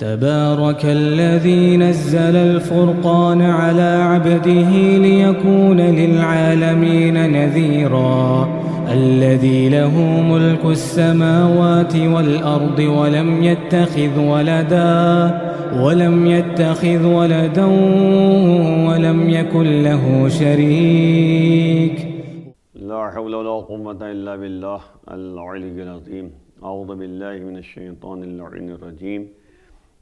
تبارك الذي نزل الفرقان على عبده ليكون للعالمين نذيرا الذي له ملك السماوات والأرض ولم يتخذ ولدا ولم يكن له شريك. لا حول ولا قوة إلا بالله العلي العظيم. أعوذ بالله من الشيطان اللعين الرجيم.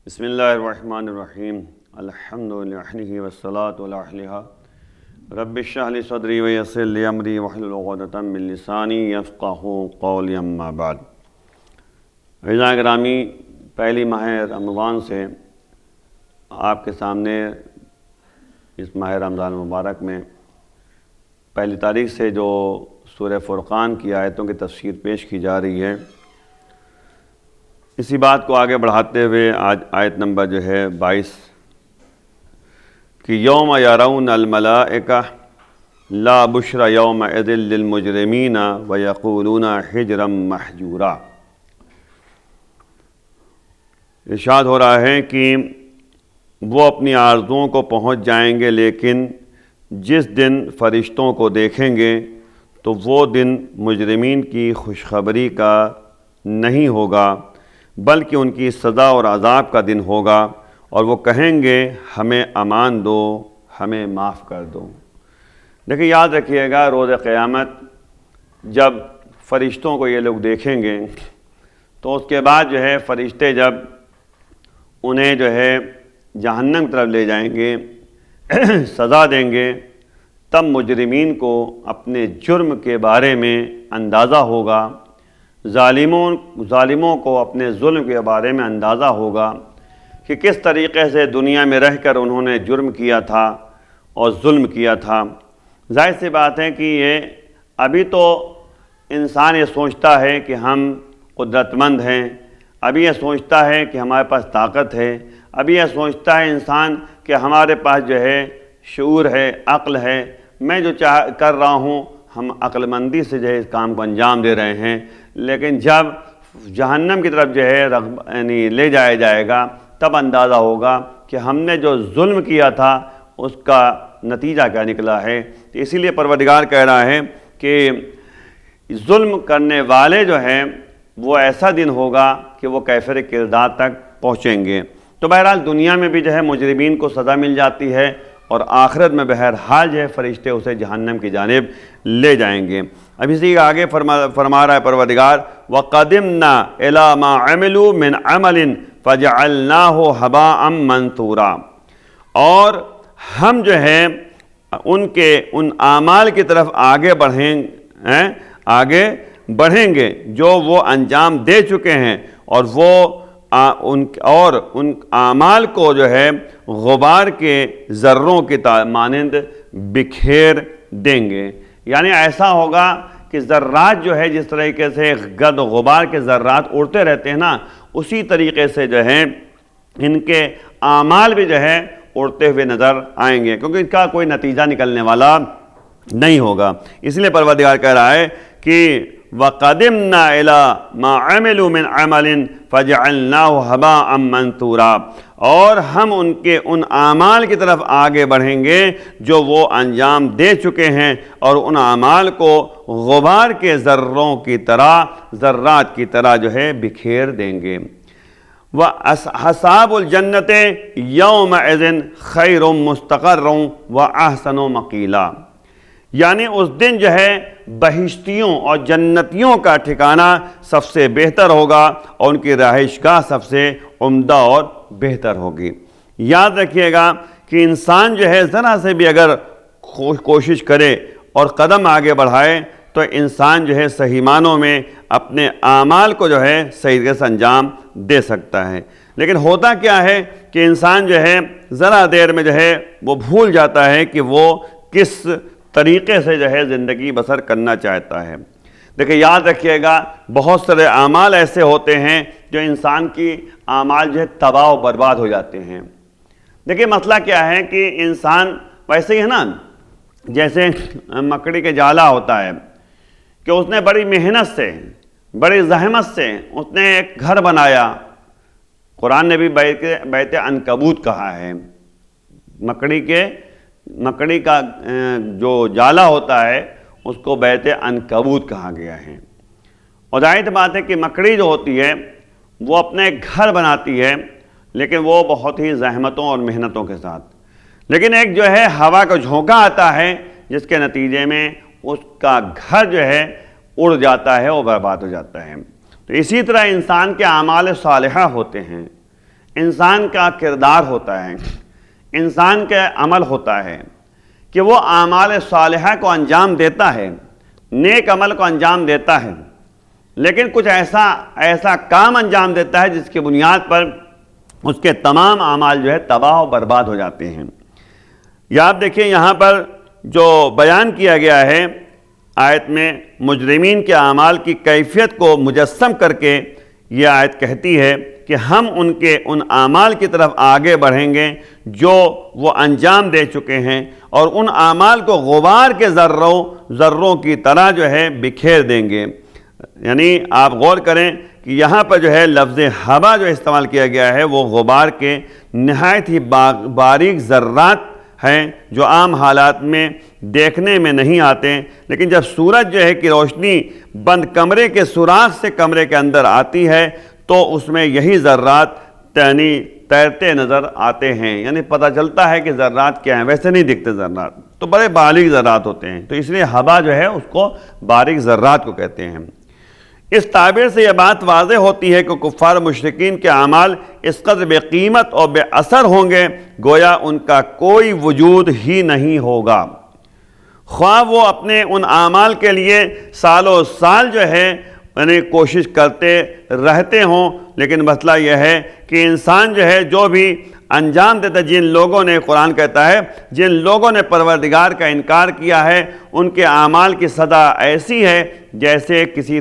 بسم الله الرحمن الرحيم. الحمد لله والصلاة والسلام رب اشرح لي صدري ويسر لي أمري واحلل عقدة من لساني يفقهوا قولي. أما بعد. عزیزان گرامی، پہلی ماہ رمضان سے آپ کے سامنے اس ماہ رمضان مبارک میں پہلی تاریخ سے جو سورہ فرقان کی آیتوں کی تفسیر پیش کی جا رہی ہے، اسی بات کو آگے بڑھاتے ہوئے آج آیت نمبر 22 کہ یوم یرون الملائکہ لا بشری یومئذ للمجرمین ویقولون حجرا محجورا. ارشاد ہو رہا ہے کہ وہ اپنی آرزوؤں کو پہنچ جائیں گے، لیکن جس دن فرشتوں کو دیکھیں گے تو وہ دن مجرمین کی خوشخبری کا نہیں ہوگا، بلکہ ان کی سزا اور عذاب کا دن ہوگا، اور وہ کہیں گے ہمیں امان دو، ہمیں معاف کر دو. دیکھیں، یاد رکھیے گا، روز قیامت جب فرشتوں کو یہ لوگ دیکھیں گے تو اس کے بعد فرشتے جب انہیں جہنم کی طرف لے جائیں گے، سزا دیں گے، تب مجرمین کو اپنے جرم کے بارے میں اندازہ ہوگا، ظالموں کو اپنے ظلم کے بارے میں اندازہ ہوگا کہ کس طریقے سے دنیا میں رہ کر انہوں نے جرم کیا تھا اور ظلم کیا تھا. ظاہر سی بات ہے کہ ابھی تو انسان یہ سوچتا ہے کہ ہم قدرت مند ہیں، ابھی یہ سوچتا ہے کہ ہمارے پاس طاقت ہے، ابھی یہ سوچتا ہے انسان کہ ہمارے پاس شعور ہے، عقل ہے، میں جو کر رہا ہوں ہم عقل مندی سے اس کام کو انجام دے رہے ہیں. لیکن جب جہنم کی طرف لے جایا جائے گا تب اندازہ ہوگا کہ ہم نے جو ظلم کیا تھا اس کا نتیجہ کیا نکلا ہے. تو اسی لیے پروردگار کہہ رہا ہے کہ ظلم کرنے والے وہ ایسا دن ہوگا کہ وہ کیفر کردار تک پہنچیں گے. تو بہرحال دنیا میں بھی مجرمین کو سزا مل جاتی ہے، اور آخرت میں بہرحال فرشتے اسے جہنم کی جانب لے جائیں گے. اب اسی آگے فرما رہا ہے پروردگار وَقَدِمْنَا إِلَى مَا عَمِلُوا مِنْ عَمَلٍ فَجَعَلْنَاهُ هَبَاءً مَنْثُورًا. اور ہم ان اعمال کی طرف آگے بڑھیں گے جو وہ انجام دے چکے ہیں، اور ان اعمال کو غبار کے ذروں کی مانند بکھیر دیں گے. یعنی ایسا ہوگا کہ ذرات جس طریقے سے گرد و غبار کے ذرات اڑتے رہتے ہیں نا، اسی طریقے سے ان کے اعمال بھی اڑتے ہوئے نظر آئیں گے، کیونکہ ان کا کوئی نتیجہ نکلنے والا نہیں ہوگا. اس لیے پروردگار کہہ رہا ہے کہ وَقَدِمْنَا إِلَى مَا عَمِلُوا مِنْ عَمَلٍ فَجَعَلْنَاهُ هَبَاءً مَنْثُورًا. اور ہم ان اعمال کی طرف آگے بڑھیں گے جو وہ انجام دے چکے ہیں، اور ان اعمال کو غبار کے ذرات کی طرح بکھیر دیں گے. وَأَصْحَابُ الْجَنَّةِ يَوْمَئِذٍ خَيْرٌ مُسْتَقَرٌّ وَأَحْسَنُ مَقِيلًا. یعنی اس دن بہشتیوں اور جنتیوں کا ٹھکانہ سب سے بہتر ہوگا، اور ان کی رہائش گاہ سب سے عمدہ اور بہتر ہوگی. یاد رکھیے گا کہ انسان ذرا سے بھی اگر کوشش کرے اور قدم آگے بڑھائے تو انسان صحیح معنوں میں اپنے اعمال کو صحیح طریقے سے انجام دے سکتا ہے. لیکن ہوتا کیا ہے کہ انسان ذرا دیر میں وہ بھول جاتا ہے کہ وہ کس طریقے سے زندگی بسر کرنا چاہتا ہے. دیکھیں، یاد رکھیے گا، بہت سارے اعمال ایسے ہوتے ہیں جو انسان کی اعمال تباہ و برباد ہو جاتے ہیں. دیکھیں، مسئلہ کیا ہے کہ انسان ویسے ہی ہے نا، جیسے مکڑی کے جالا ہوتا ہے کہ اس نے بڑی محنت سے، بڑی زحمت سے اس نے ایک گھر بنایا، قرآن نے بھی بیت عنکبوت کہا ہے، مکڑی کا جو جالا ہوتا ہے اس کو بیت عنکبوت کہا گیا ہے۔ اور ظاہر بات ہے کہ مکڑی جو ہوتی ہے وہ اپنے گھر بناتی ہے، لیکن وہ بہت ہی زحمتوں اور محنتوں کے ساتھ، لیکن ایک جو ہے ہوا کا جھونکا آتا ہے جس کے نتیجے میں اس کا گھر جو ہے اڑ جاتا ہے اور برباد ہو جاتا ہے۔ تو اسی طرح انسان کے اعمال صالحہ ہوتے ہیں، انسان کا کردار ہوتا ہے، انسان کا عمل ہوتا ہے کہ وہ اعمال صالحہ کو انجام دیتا ہے، نیک عمل کو انجام دیتا ہے، لیکن کچھ ایسا کام انجام دیتا ہے جس کی بنیاد پر اس کے تمام اعمال جو ہے تباہ و برباد ہو جاتے ہیں۔ یا آپ دیکھیں یہاں پر جو بیان کیا گیا ہے آیت میں، مجرمین کے اعمال کی کیفیت کو مجسم کر کے یہ آیت کہتی ہے کہ ہم ان اعمال کی طرف آگے بڑھیں گے جو وہ انجام دے چکے ہیں، اور ان اعمال کو غبار کے ذروں کی طرح جو ہے بکھیر دیں گے۔ یعنی آپ غور کریں کہ یہاں پر جو ہے لفظ ہوا جو استعمال کیا گیا ہے وہ غبار کے نہایت ہی باریک ذرات ہیں جو عام حالات میں دیکھنے میں نہیں آتے، لیکن جب سورج جو ہے کہ روشنی بند کمرے کے سوراخ سے کمرے کے اندر آتی ہے تو اس میں یہی ذرات تیرتے نظر آتے ہیں، یعنی پتہ چلتا ہے کہ ذرات کیا ہیں، ویسے نہیں دکھتے ذرات، تو بڑے باریک ذرات ہوتے ہیں، تو اس لیے ہوا جو ہے اس کو باریک ذرات کو کہتے ہیں۔ اس تعبیر سے یہ بات واضح ہوتی ہے کہ کفار مشرکین کے اعمال اس قدر بے قیمت اور بے اثر ہوں گے گویا ان کا کوئی وجود ہی نہیں ہوگا، خواہ وہ اپنے ان اعمال کے لیے سالوں سال جو ہے یعنی کوشش کرتے رہتے ہوں، لیکن مسئلہ یہ ہے کہ انسان جو ہے جو بھی انجام دیتا ہے، جن لوگوں نے، قرآن کہتا ہے جن لوگوں نے پروردگار کا انکار کیا ہے ان کے اعمال کی سزا ایسی ہے جیسے کسی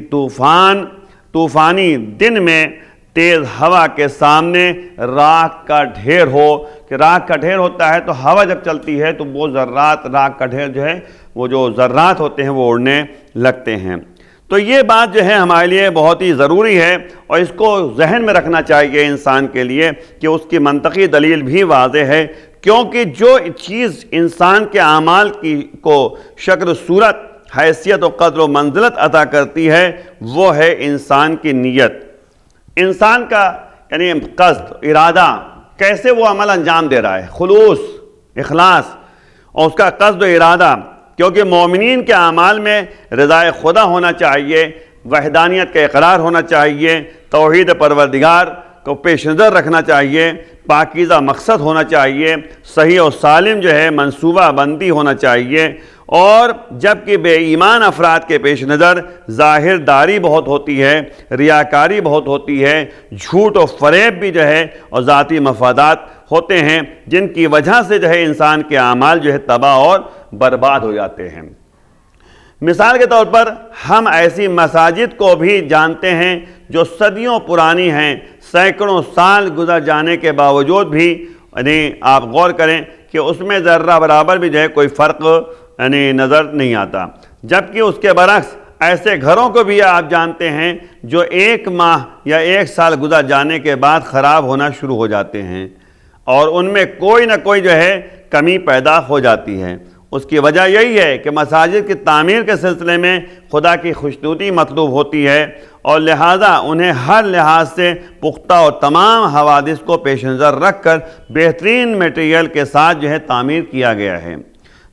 طوفانی دن میں تیز ہوا کے سامنے راکھ کا ڈھیر ہو، کہ راکھ کا ڈھیر ہوتا ہے تو ہوا جب چلتی ہے تو وہ ذرات، راکھ کا ڈھیر جو ہے وہ جو ذرات ہوتے ہیں وہ اڑنے لگتے ہیں۔ تو یہ بات جو ہے ہمارے لیے بہت ہی ضروری ہے اور اس کو ذہن میں رکھنا چاہیے انسان کے لیے کہ اس کی منطقی دلیل بھی واضح ہے، کیونکہ جو چیز انسان کے اعمال کو شکل و صورت، حیثیت و قدر و منزلت عطا کرتی ہے وہ ہے انسان کی نیت، انسان کا یعنی قصد، ارادہ، کیسے وہ عمل انجام دے رہا ہے، خلوص، اخلاص اور اس کا قصد و ارادہ، کیونکہ مومنین کے اعمال میں رضا خدا ہونا چاہیے، وحدانیت کا اقرار ہونا چاہیے، توحید پروردگار کو پیش نظر رکھنا چاہیے، پاکیزہ مقصد ہونا چاہیے، صحیح و سالم جو ہے منصوبہ بندی ہونا چاہیے، اور جبکہ بے ایمان افراد کے پیش نظر ظاہر داری بہت ہوتی ہے، ریاکاری بہت ہوتی ہے، جھوٹ و فریب بھی جو ہے اور ذاتی مفادات ہوتے ہیں جن کی وجہ سے جو ہے انسان کے اعمال جو ہے تباہ اور برباد ہو جاتے ہیں۔ مثال کے طور پر ہم ایسی مساجد کو بھی جانتے ہیں جو صدیوں پرانی ہیں، سینکڑوں سال گزر جانے کے باوجود بھی یعنی آپ غور کریں کہ اس میں ذرہ برابر بھی جو ہے کوئی فرق یعنی نظر نہیں آتا، جبکہ اس کے برعکس ایسے گھروں کو بھی آپ جانتے ہیں جو 1 ماہ یا 1 سال گزر جانے کے بعد خراب ہونا شروع ہو جاتے ہیں اور ان میں کوئی نہ کوئی جو ہے کمی پیدا ہو جاتی ہے۔ اس کی وجہ یہی ہے کہ مساجد کی تعمیر کے سلسلے میں خدا کی خوشنودی مطلوب ہوتی ہے اور لہٰذا انہیں ہر لحاظ سے پختہ اور تمام حوادث کو پیش نظر رکھ کر بہترین میٹیریل کے ساتھ جو ہے تعمیر کیا گیا ہے،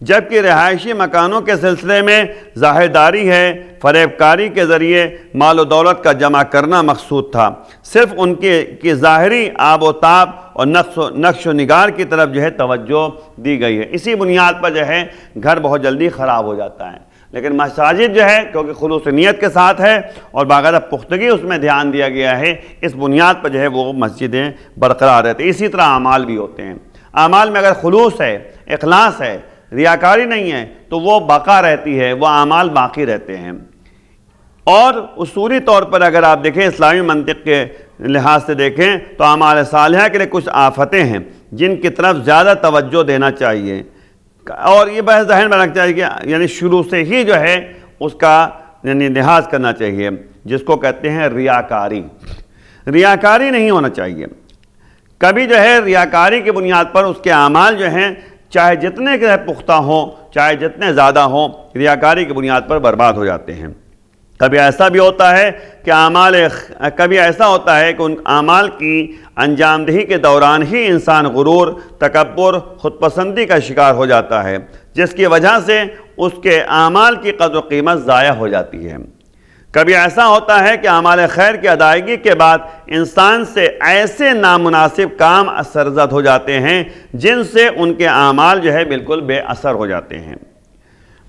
جبکہ رہائشی مکانوں کے سلسلے میں ظاہر داری ہے، فریب کاری کے ذریعے مال و دولت کا جمع کرنا مقصود تھا، صرف ان کی ظاہری آب و تاب اور نقش و نگار کی طرف جو ہے توجہ دی گئی ہے، اسی بنیاد پر جو ہے گھر بہت جلدی خراب ہو جاتا ہے۔ لیکن مساجد جو ہے کیونکہ خلوص نیت کے ساتھ ہے اور باقاعدہ پختگی اس میں دھیان دیا گیا ہے، اس بنیاد پر جو ہے وہ مسجدیں برقرار رہتی ہیں۔ اسی طرح اعمال بھی ہوتے ہیں، اعمال میں اگر خلوص ہے، اخلاص ہے، ریاکاری نہیں ہے تو وہ بقا رہتی ہے، وہ اعمال باقی رہتے ہیں۔ اور اصولی طور پر اگر آپ دیکھیں اسلامی منطق کے لحاظ سے دیکھیں تو اعمال صالحہ کے لیے کچھ آفتیں ہیں جن کی طرف زیادہ توجہ دینا چاہیے اور یہ بحث ذہن میں رکھنا چاہیے کہ یعنی شروع سے ہی جو ہے اس کا یعنی لحاظ کرنا چاہیے، جس کو کہتے ہیں ریاکاری۔ ریاکاری نہیں ہونا چاہیے، کبھی جو ہے ریاکاری کی بنیاد پر اس کے اعمال جو ہیں چاہے جتنے کے پختہ ہوں چاہے جتنے زیادہ ہوں ریاکاری کی بنیاد پر برباد ہو جاتے ہیں۔ کبھی ایسا بھی ہوتا ہے کہ کبھی ایسا ہوتا ہے کہ ان اعمال کی انجام دہی کے دوران ہی انسان غرور، تکبر، خود پسندی کا شکار ہو جاتا ہے، جس کی وجہ سے اس کے اعمال کی قدر و قیمت ضائع ہو جاتی ہے۔ کبھی ایسا ہوتا ہے کہ اعمال خیر کی ادائیگی کے بعد انسان سے ایسے نامناسب کام سرزد ہو جاتے ہیں جن سے ان کے اعمال جو ہے بالکل بے اثر ہو جاتے ہیں۔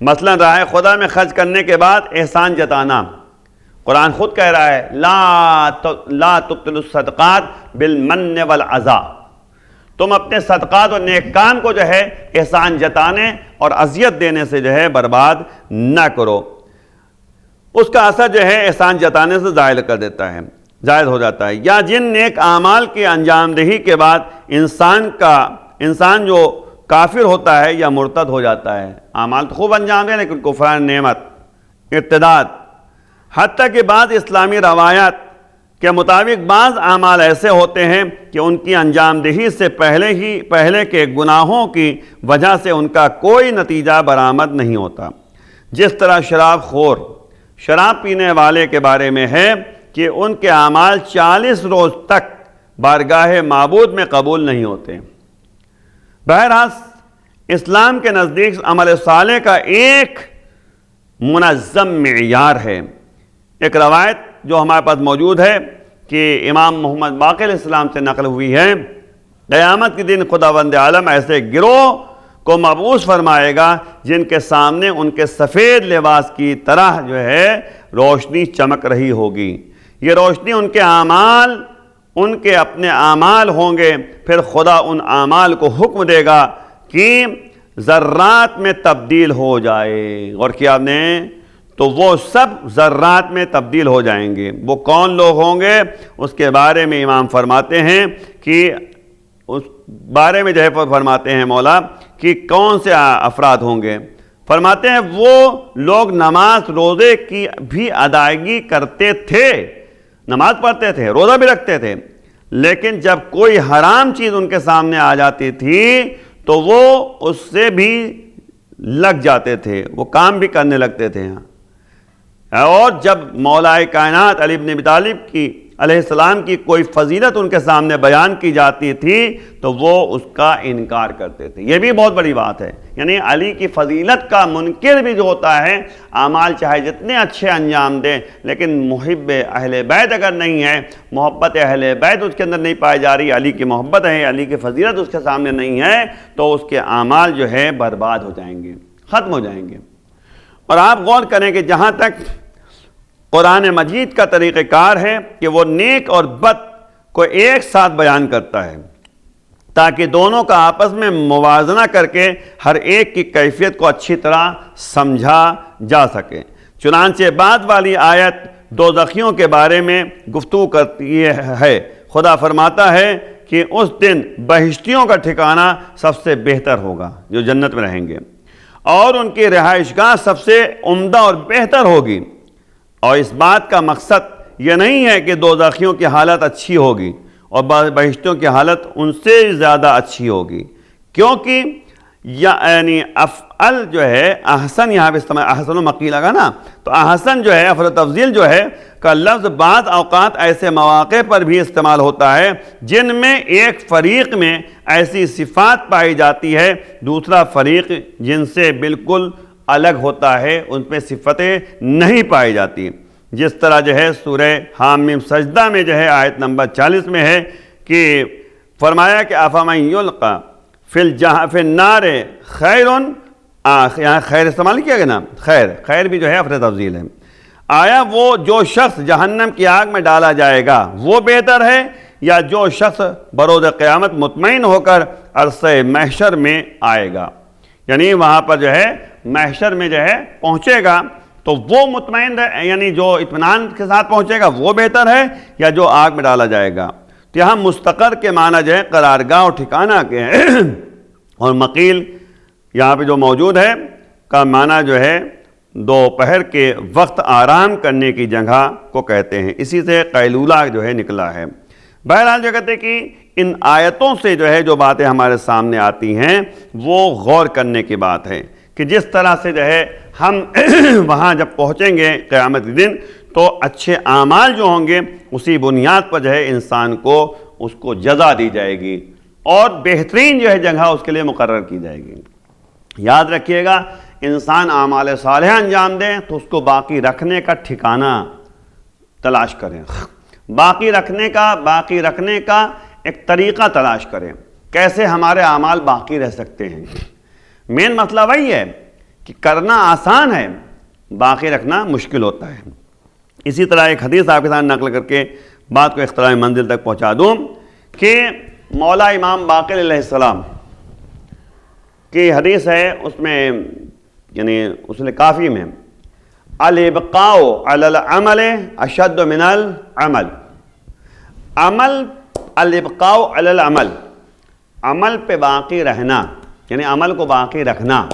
مثلا راہ خدا میں خرچ کرنے کے بعد احسان جتانا، قرآن خود کہہ رہا ہے لا تبطلوا الصدقات بالمن والعزا، تم اپنے صدقات اور نیک کام کو جو ہے احسان جتانے اور اذیت دینے سے جو ہے برباد نہ کرو، اس کا اثر جو ہے احسان جتانے سے زائل کر دیتا ہے، زائد ہو جاتا ہے۔ یا جن نیک اعمال کی انجام دہی کے بعد انسان جو کافر ہوتا ہے یا مرتد ہو جاتا ہے، اعمال تو خوب انجام دے لیکن کفران نعمت، ارتداد، حتیٰ کہ بعض اسلامی روایات کے مطابق بعض اعمال ایسے ہوتے ہیں کہ ان کی انجام دہی سے پہلے کے گناہوں کی وجہ سے ان کا کوئی نتیجہ برآمد نہیں ہوتا، جس طرح شراب پینے والے کے بارے میں ہے کہ ان کے اعمال 40 روز تک بارگاہ معبود میں قبول نہیں ہوتے۔ بہرحال اسلام کے نزدیک عمل صالح کا ایک منظم معیار ہے۔ ایک روایت جو ہمارے پاس موجود ہے کہ امام محمد باقر علیہ السلام سے نقل ہوئی ہے، قیامت کے دن خداوند عالم ایسے گروہ کو مبعوث فرمائے گا جن کے سامنے ان کے سفید لباس کی طرح جو ہے روشنی چمک رہی ہوگی۔ یہ روشنی ان کے اپنے اعمال ہوں گے، پھر خدا ان اعمال کو حکم دے گا کہ ذرات میں تبدیل ہو جائے، اور کیا آپ نے تو وہ سب ذرات میں تبدیل ہو جائیں گے۔ وہ کون لوگ ہوں گے اس کے بارے میں امام فرماتے ہیں کہ اس بارے میں جو ہے فرماتے ہیں مولا کہ کون سے افراد ہوں گے، فرماتے ہیں وہ لوگ نماز روزے کی بھی ادائیگی کرتے تھے، نماز پڑھتے تھے، روزہ بھی رکھتے تھے، لیکن جب کوئی حرام چیز ان کے سامنے آ جاتی تھی تو وہ اس سے بھی لگ جاتے تھے، وہ کام بھی کرنے لگتے تھے۔ اور جب مولا کائنات علی بن ابی طالب کی علیہ السلام کی کوئی فضیلت ان کے سامنے بیان کی جاتی تھی تو وہ اس کا انکار کرتے تھے۔ یہ بھی بہت بڑی بات ہے، یعنی علی کی فضیلت کا منکر بھی جو ہوتا ہے اعمال چاہے جتنے اچھے انجام دے، لیکن محب اہل بیت اگر نہیں ہے، محبت اہل بیت اس کے اندر نہیں پائی جا رہی، علی کی محبت ہے، علی کی فضیلت اس کے سامنے نہیں ہے، تو اس کے اعمال جو ہے برباد ہو جائیں گے، ختم ہو جائیں گے۔ اور آپ غور کریں کہ جہاں تک قرآن مجید کا طریقہ کار ہے کہ وہ نیک اور بد کو ایک ساتھ بیان کرتا ہے تاکہ دونوں کا آپس میں موازنہ کر کے ہر ایک کی کیفیت کو اچھی طرح سمجھا جا سکے۔ چنانچہ بعد والی آیت دوزخیوں کے بارے میں گفتگو کرتی ہے۔ خدا فرماتا ہے کہ اس دن بہشتیوں کا ٹھکانہ سب سے بہتر ہوگا، جو جنت میں رہیں گے، اور ان کی رہائش گاہ سب سے عمدہ اور بہتر ہوگی۔ اور اس بات کا مقصد یہ نہیں ہے کہ دوزخیوں کی حالت اچھی ہوگی اور بہشتیوں کی حالت ان سے زیادہ اچھی ہوگی، کیونکہ یعنی افعل جو ہے احسن، یہاں پہ استعمال احسن و مقیل لگا نا، تو احسن جو ہے افعل تفضیل جو ہے کا لفظ بعض اوقات ایسے مواقع پر بھی استعمال ہوتا ہے جن میں ایک فریق میں ایسی صفات پائی جاتی ہے، دوسرا فریق جن سے بالکل الگ ہوتا ہے، ان پہ صفتیں نہیں پائی جاتی۔ جس طرح جو ہے سورہ حامیم سجدہ میں جو ہے آیت نمبر 40 میں ہے کہ فرمایا کہ افمن یلقی فی النار خیر، یہاں خیر استعمال کیا گیا نا، خیر بھی جو ہے افعل تفضیل ہے، آیا وہ جو شخص جہنم کی آگ میں ڈالا جائے گا وہ بہتر ہے یا جو شخص بروز قیامت مطمئن ہو کر عرصہ محشر میں آئے گا؟ یعنی وہاں پر جو ہے محشر میں جو ہے پہنچے گا تو وہ مطمئن یعنی جو اطمینان کے ساتھ پہنچے گا وہ بہتر ہے یا جو آگ میں ڈالا جائے گا؟ تو یہاں مستقر کے معنی جو ہے قرارگاہ اور ٹھکانہ کے ہیں، اور مقیل یہاں پہ جو موجود ہے کا معنی جو ہے دوپہر کے وقت آرام کرنے کی جگہ کو کہتے ہیں، اسی سے قیلولہ جو ہے نکلا ہے۔ بہرحال جو کہتے ہیں کہ ان آیتوں سے جو ہے جو باتیں ہمارے سامنے آتی ہیں وہ غور کرنے کی بات ہے کہ جس طرح سے جو ہے ہم وہاں جب پہنچیں گے قیامت کے دن تو اچھے اعمال جو ہوں گے اسی بنیاد پر جو ہے انسان کو اس کو جزا دی جائے گی اور بہترین جو ہے جگہ اس کے لیے مقرر کی جائے گی۔ یاد رکھیے گا، انسان اعمال صالحہ انجام دے تو اس کو باقی رکھنے کا ٹھکانہ تلاش کریں، باقی رکھنے کا ایک طریقہ تلاش کریں، کیسے ہمارے اعمال باقی رہ سکتے ہیں۔ مین مسئلہ وہی ہے کہ کرنا آسان ہے، باقی رکھنا مشکل ہوتا ہے۔ اسی طرح ایک حدیث آپ کے ساتھ نقل کر کے بات کو اختتام منزل تک پہنچا دوں کہ مولا امام باقر علیہ السلام کی حدیث ہے، اس میں یعنی اصول کافی میں الابقاء علی العمل اشد من العمل، الابقاء علی العمل، عمل پہ باقی رہنا یعنی عمل کو باقی رکھنا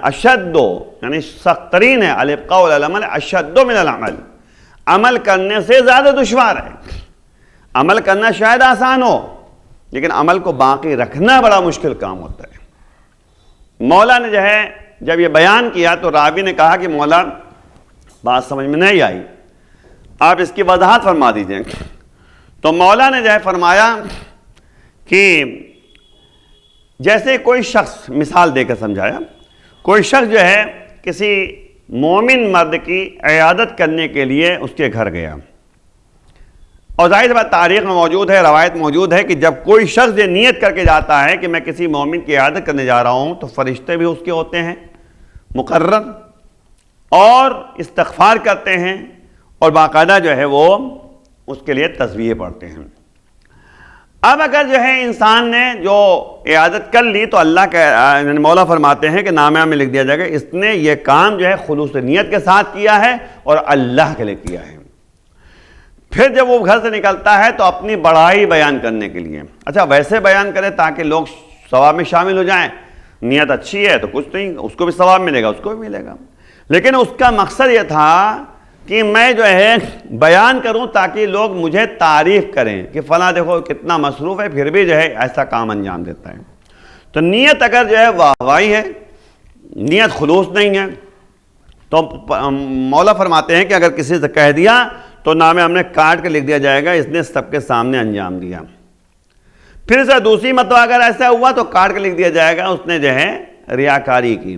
اشد یعنی سخت ترین ہے، الابقاء علی العمل اشد من العمل، عمل کرنے سے زیادہ دشوار ہے۔ عمل کرنا شاید آسان ہو لیکن عمل کو باقی رکھنا بڑا مشکل کام ہوتا ہے۔ مولا نے جو ہے جب یہ بیان کیا تو راوی نے کہا کہ مولا بات سمجھ میں نہیں آئی، آپ اس کی وضاحت فرما دیجئے۔ تو مولا نے جو ہے فرمایا کہ جیسے کوئی شخص، مثال دے کر سمجھایا، کوئی شخص جو ہے کسی مومن مرد کی عیادت کرنے کے لیے اس کے گھر گیا، اور ظاہر سی بات تاریخ میں موجود ہے، روایت موجود ہے کہ جب کوئی شخص یہ نیت کر کے جاتا ہے کہ میں کسی مومن کی عیادت کرنے جا رہا ہوں تو فرشتے بھی اس کے ہوتے ہیں مقرر اور استغفار کرتے ہیں اور باقاعدہ جو ہے وہ اس کے لیے تسبیح پڑھتے ہیں۔ اب اگر جو ہے انسان نے جو عیادت کر لی تو اللہ کا مولا فرماتے ہیں کہ نامہ میں لکھ دیا جائے گا اس نے یہ کام جو ہے خلوص نیت کے ساتھ کیا ہے اور اللہ کے لیے کیا ہے۔ پھر جب وہ گھر سے نکلتا ہے تو اپنی بڑائی بیان کرنے کے لیے، اچھا ویسے بیان کرے تاکہ لوگ ثواب میں شامل ہو جائیں، نیت اچھی ہے تو کچھ نہیں، اس کو بھی ثواب ملے گا، اس کو بھی ملے گا، لیکن اس کا مقصد یہ تھا کہ میں جو ہے بیان کروں تاکہ لوگ مجھے تعریف کریں کہ فلاں دیکھو کتنا مصروف ہے پھر بھی جو ہے ایسا کام انجام دیتا ہے۔ تو نیت اگر جو ہے واہوائی ہے، نیت خلوص نہیں ہے، تو مولا فرماتے ہیں کہ اگر کسی سے کہہ دیا تو نامے ہم نے کاٹ کے لکھ دیا جائے گا اس نے سب کے سامنے انجام دیا۔ پھر سے دوسری مرتبہ اگر ایسا ہوا تو کاٹ کے لکھ دیا جائے گا اس نے جو ہے ریاکاری کی۔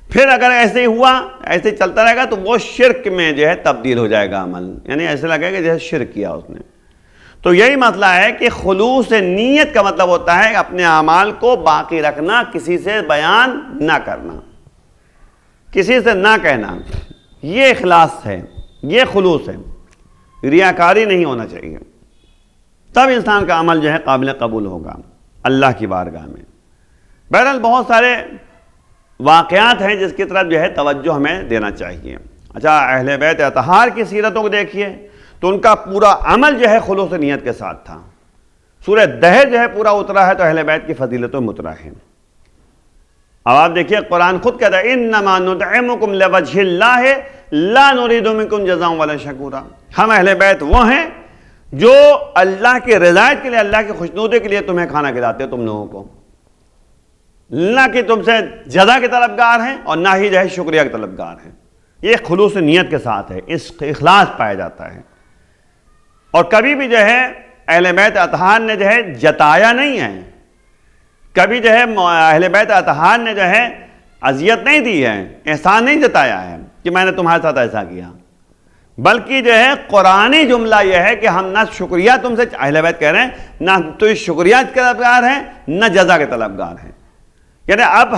پھر اگر ایسے ہی ہوا، ایسے چلتا رہے گا تو وہ شرک میں جو ہے تبدیل ہو جائے گا عمل، یعنی ایسے لگے گا جیسے شرک کیا اس نے۔ تو یہی مسئلہ ہے کہ خلوص نیت کا مطلب ہوتا ہے اپنے اعمال کو باقی رکھنا، کسی سے بیان نہ کرنا، کسی سے نہ کہنا، یہ اخلاص ہے، یہ خلوص ہے، ریاکاری نہیں ہونا چاہیے، تب انسان کا عمل جو ہے قابل قبول ہوگا اللہ کی بارگاہ میں۔ بہرحال بہت سارے واقعات ہیں جس کی طرف جو ہے توجہ ہمیں دینا چاہیے۔ اچھا اہل بیت اطہار کی سیرتوں کو دیکھیے تو ان کا پورا عمل جو ہے خلوص نیت کے ساتھ تھا۔ سورہ دہر جو ہے پورا اترا ہے تو اہل بیت کی فضیلتوں میں اترا ہے۔ اب آپ دیکھیے قرآن خود کہتا ہے انما نطعمکم لوجہ اللہ لا نرید منکم جزاء ولا شکورا، ہم اہل بیت وہ ہیں جو اللہ کی رضایت کے لیے، اللہ کی خوشنودی کے لیے تمہیں کھانا کھلاتے ہیں، تم لوگوں کو، نہ کہ تم سے جزا کے طلبگار ہیں اور نہ ہی جو ہے شکریہ کے طلبگار ہیں۔ یہ خلوص نیت کے ساتھ ہے، اس اخلاص پایا جاتا ہے۔ اور کبھی بھی جو ہے اہل بیت اطہار نے جو ہے جتایا نہیں ہے، کبھی جو ہے اہل بیت اطہار نے جو ہے اذیت نہیں دی ہے، احسان نہیں جتایا ہے کہ میں نے تمہارے ساتھ ایسا کیا، بلکہ جو ہے قرآنی جملہ یہ ہے کہ ہم نہ شکریہ تم سے، اہل بیت کہہ رہے ہیں نہ تو شکریہ کے طلبگار ہیں نہ جزا کے طلبگار ہیں، یعنی اب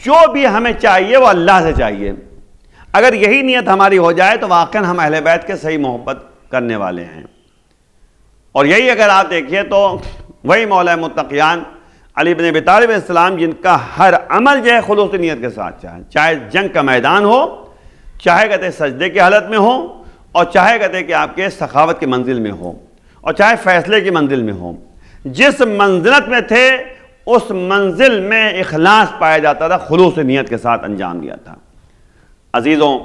جو بھی ہمیں چاہیے وہ اللہ سے چاہیے۔ اگر یہی نیت ہماری ہو جائے تو واقعاً ہم اہل بیت کے صحیح محبت کرنے والے ہیں۔ اور یہی اگر آپ دیکھیے تو وہی مولا متقیان علی بن ابی طالب علیہ السلام جن کا ہر عمل جو ہے خلوص نیت کے ساتھ چاہے جنگ کا میدان ہو، چاہے کہتے سجدے کی حالت میں ہو، اور چاہے کہتے کہ آپ کے سخاوت کی منزل میں ہو، اور چاہے فیصلے کی منزل میں ہو، جس منزلت میں تھے اس منزل میں اخلاص پایا جاتا تھا، خلوص نیت کے ساتھ انجام دیا تھا۔ عزیزوں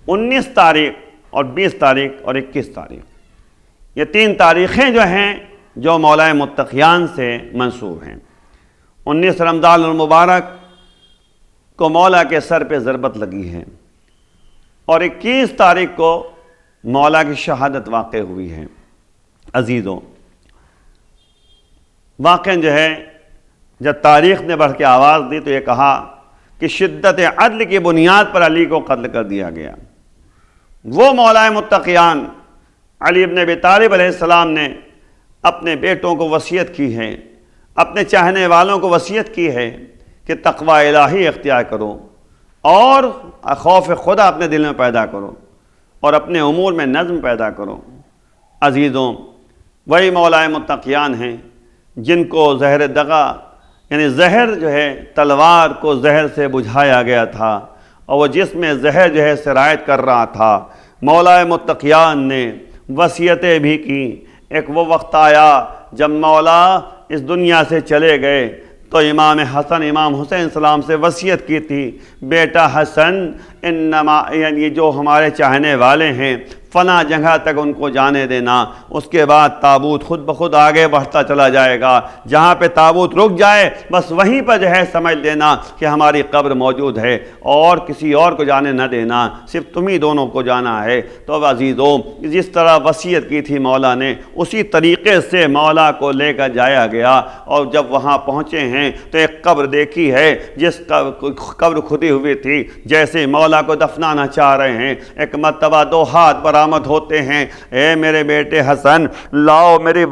19 تاریخ اور 20 تاریخ اور 21 تاریخ، یہ 3 تاریخیں جو ہیں جو مولا متقیان سے منسوب ہیں۔ 19 رمضان المبارک کو مولا کے سر پہ ضربت لگی ہے، اور 21 تاریخ کو مولا کی شہادت واقع ہوئی ہے۔ عزیزوں، واقعاً جو ہے جب تاریخ نے بڑھ کے آواز دی تو یہ کہا کہ شدت عدل کی بنیاد پر علی کو قتل کر دیا گیا۔ وہ مولا متقیان علی بن ابی طالب علیہ السلام نے اپنے بیٹوں کو وصیت کی ہے، اپنے چاہنے والوں کو وصیت کی ہے کہ تقوی الہی اختیار کرو اور خوف خدا اپنے دل میں پیدا کرو اور اپنے امور میں نظم پیدا کرو۔ عزیزوں، وہی مولا متقیان ہیں جن کو زہر دغا، یعنی زہر جو ہے تلوار کو زہر سے بجھایا گیا تھا، اور وہ جس میں زہر جو ہے سرایت کر رہا تھا، مولا متقیان نے وصیتیں بھی کی۔ ایک وہ وقت آیا جب مولا اس دنیا سے چلے گئے تو امام حسن امام حسین السلام سے وصیت کی تھی، بیٹا حسن انما، یعنی جو ہمارے چاہنے والے ہیں فلاں جگہ تک ان کو جانے دینا، اس کے بعد تابوت خود بخود آگے بڑھتا چلا جائے گا، جہاں پہ تابوت رک جائے بس وہیں پر جو ہے سمجھ لینا کہ ہماری قبر موجود ہے، اور کسی اور کو جانے نہ دینا، صرف تم ہی دونوں کو جانا ہے۔ تو اب عزیزوں، جس طرح وصیت کی تھی مولا نے، اسی طریقے سے مولا کو لے کر جایا گیا، اور جب وہاں پہنچے ہیں تو ایک قبر دیکھی ہے، جس قبر کھدی ہوئی تھی، جیسے مولا کو دفنانا چاہ رہے ہیں، ایک مرتبہ 2 ہاتھ برآمد ہوتے ہیں، اے میرے بیٹے حسن لاؤ میرے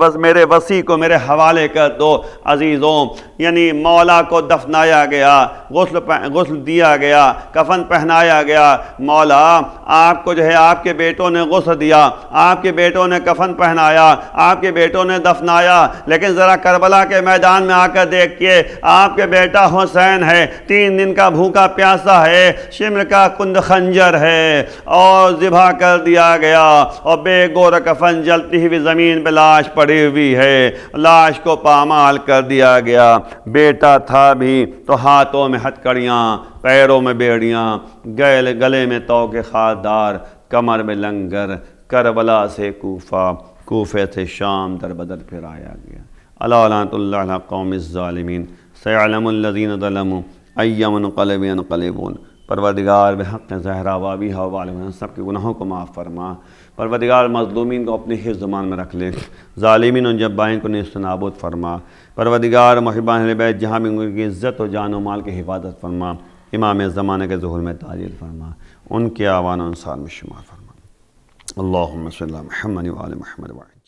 وصی کو میرے حوالے کر دو۔ عزیزوں، یعنی مولا کو دفنایا گیا، غسل دیا گیا، کفن پہنایا گیا۔ مولا آپ کو جو ہے آپ کے بیٹوں نے غسل دیا، آپ کے بیٹوں نے کفن پہنایا، آپ کے بیٹوں نے دفنایا، لیکن ذرا کربلا کے میدان میں آ کر دیکھیے، آپ کے بیٹا حسین ہے، 3 دن کا بھوکا پیاسا ہے، شمر کا کند خنجر ہے، اور ذبح کر دیا گیا، اور بے گور کفن جلتی ہوئی زمین پہ لاش پڑی ہوئی ہے، لاش کو پامال کر دیا گیا۔ بیٹا تھا بھی تو ہاتھوں میں ہتھکڑیاں، پیروں میں بیڑیاں، گلے میں توق خاردار، کمر میں لنگر، کربلا سے کوفہ، کوفے سے شام در بدر پھرایا گیا۔ الا لعنۃ اللہ علی قوم الظالمین سیعلم الذین ظلموا ای منقلب ینقلبون۔ پروردگار بحق زہرا وابیہا ووالدیہا سب کے گناہوں کو معاف فرما۔ پروردگار مظلومین کو اپنی حفظ زمان میں رکھ لے، ظالمین و جبارین کو نیست و نابود فرما۔ پروردگار محبان اہل بیت جہاں بھی ان کی عزت و جان و مال کی حفاظت فرما، امام زمانے کے ظہور میں تعجیل فرما، ان کے آوان و انصار میں شمار فرما۔ اللہم صلی اللہ محمد و آل محمد وعلی